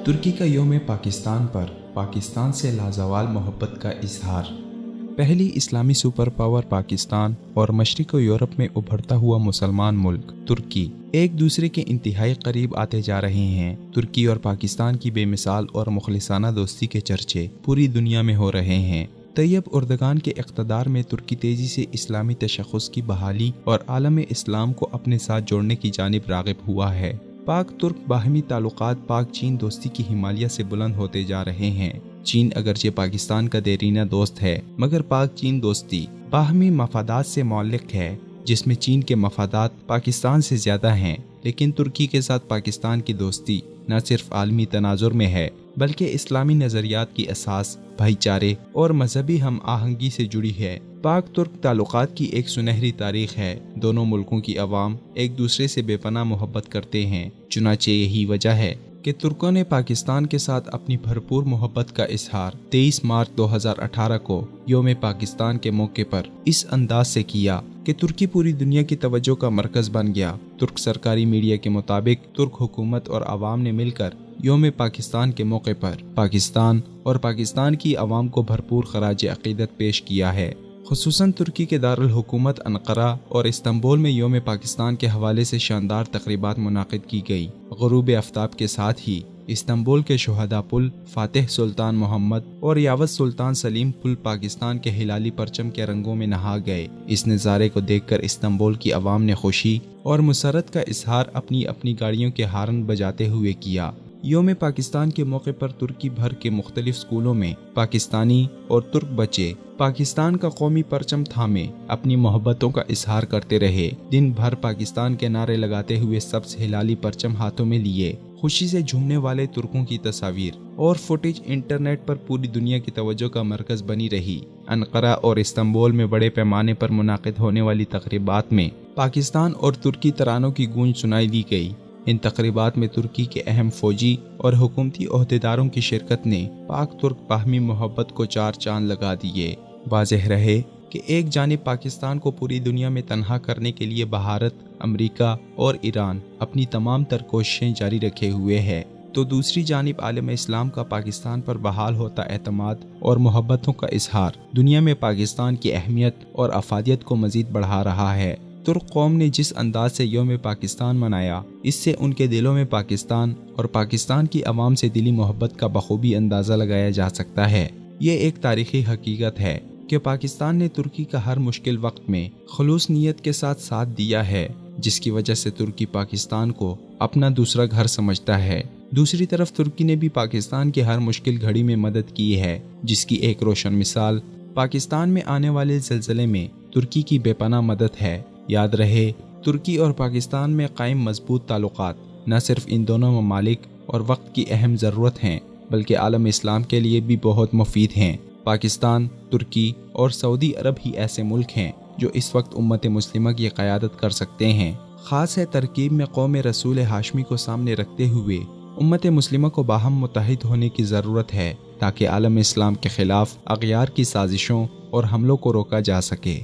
ترکی کا یوم پاکستان پر پاکستان سے لازوال محبت کا اظہار۔ پہلی اسلامی سپر پاور پاکستان اور مشرق و یورپ میں ابھرتا ہوا مسلمان ملک ترکی ایک دوسرے کے انتہائی قریب آتے جا رہے ہیں۔ ترکی اور پاکستان کی بے مثال اور مخلصانہ دوستی کے چرچے پوری دنیا میں ہو رہے ہیں۔ طیب اردگان کے اقتدار میں ترکی تیزی سے اسلامی تشخص کی بحالی اور عالم اسلام کو اپنے ساتھ جوڑنے کی جانب راغب ہوا ہے۔ پاک ترک باہمی تعلقات پاک چین دوستی کی ہمالیہ سے بلند ہوتے جا رہے ہیں۔ چین اگرچہ پاکستان کا دیرینہ دوست ہے، مگر پاک چین دوستی باہمی مفادات سے معلق ہے، جس میں چین کے مفادات پاکستان سے زیادہ ہیں۔ لیکن ترکی کے ساتھ پاکستان کی دوستی نہ صرف عالمی تناظر میں ہے، بلکہ اسلامی نظریات کی اساس، بھائی چارے اور مذہبی ہم آہنگی سے جڑی ہے۔ پاک ترک تعلقات کی ایک سنہری تاریخ ہے۔ دونوں ملکوں کی عوام ایک دوسرے سے بے پناہ محبت کرتے ہیں۔ چنانچہ یہی وجہ ہے کہ ترکوں نے پاکستان کے ساتھ اپنی بھرپور محبت کا اظہار 23 مارچ 2018 کو یوم پاکستان کے موقع پر اس انداز سے کیا کہ ترکی پوری دنیا کی توجہ کا مرکز بن گیا۔ ترک سرکاری میڈیا کے مطابق ترک حکومت اور عوام نے مل کر یوم پاکستان کے موقع پر پاکستان اور پاکستان کی عوام کو بھرپور خراج عقیدت پیش کیا ہے۔ خصوصاً ترکی کے دارالحکومت انقرہ اور استنبول میں یوم پاکستان کے حوالے سے شاندار تقریبات منعقد کی گئی۔ غروب آفتاب کے ساتھ ہی استنبول کے شہداء پل، فاتح سلطان محمد اور یاوت سلطان سلیم پل پاکستان کے ہلالی پرچم کے رنگوں میں نہا گئے۔ اس نظارے کو دیکھ کر استنبول کی عوام نے خوشی اور مسرت کا اظہار اپنی اپنی گاڑیوں کے ہارن بجاتے ہوئے کیا۔ یوم پاکستان کے موقع پر ترکی بھر کے مختلف سکولوں میں پاکستانی اور ترک بچے پاکستان کا قومی پرچم تھامے اپنی محبتوں کا اظہار کرتے رہے۔ دن بھر پاکستان کے نعرے لگاتے ہوئے سبز ہلالی پرچم ہاتھوں میں لیے خوشی سے جھومنے والے ترکوں کی تصاویر اور فوٹیج انٹرنیٹ پر پوری دنیا کی توجہ کا مرکز بنی رہی۔ انقرہ اور استنبول میں بڑے پیمانے پر منعقد ہونے والی تقریبات میں پاکستان اور ترکی ترانوں کی گونج سنائی دی گئی۔ ان تقریبات میں ترکی کے اہم فوجی اور حکومتی عہدیداروں کی شرکت نے پاک ترک باہمی محبت کو چار چاند لگا دیے۔ واضح رہے کہ ایک جانب پاکستان کو پوری دنیا میں تنہا کرنے کے لیے بھارت، امریکہ اور ایران اپنی تمام تر کوششیں جاری رکھے ہوئے ہے، تو دوسری جانب عالم اسلام کا پاکستان پر بحال ہوتا اعتماد اور محبتوں کا اظہار دنیا میں پاکستان کی اہمیت اور افادیت کو مزید بڑھا رہا ہے۔ ترک قوم نے جس انداز سے یوم پاکستان منایا، اس سے ان کے دلوں میں پاکستان اور پاکستان کی عوام سے دلی محبت کا بخوبی اندازہ لگایا جا سکتا ہے۔ یہ ایک تاریخی حقیقت ہے کہ پاکستان نے ترکی کا ہر مشکل وقت میں خلوص نیت کے ساتھ ساتھ دیا ہے، جس کی وجہ سے ترکی پاکستان کو اپنا دوسرا گھر سمجھتا ہے۔ دوسری طرف ترکی نے بھی پاکستان کی ہر مشکل گھڑی میں مدد کی ہے، جس کی ایک روشن مثال پاکستان میں آنے والے زلزلے میں ترکی کی بے پناہ مدد ہے۔ یاد رہے، ترکی اور پاکستان میں قائم مضبوط تعلقات نہ صرف ان دونوں ممالک اور وقت کی اہم ضرورت ہیں، بلکہ عالم اسلام کے لیے بھی بہت مفید ہیں۔ پاکستان، ترکی اور سعودی عرب ہی ایسے ملک ہیں جو اس وقت امت مسلمہ کی قیادت کر سکتے ہیں۔ خاص ہے ترکیب میں قوم رسول ہاشمی کو سامنے رکھتے ہوئے امت مسلمہ کو باہم متحد ہونے کی ضرورت ہے، تاکہ عالم اسلام کے خلاف اغیار کی سازشوں اور حملوں کو روکا جا سکے۔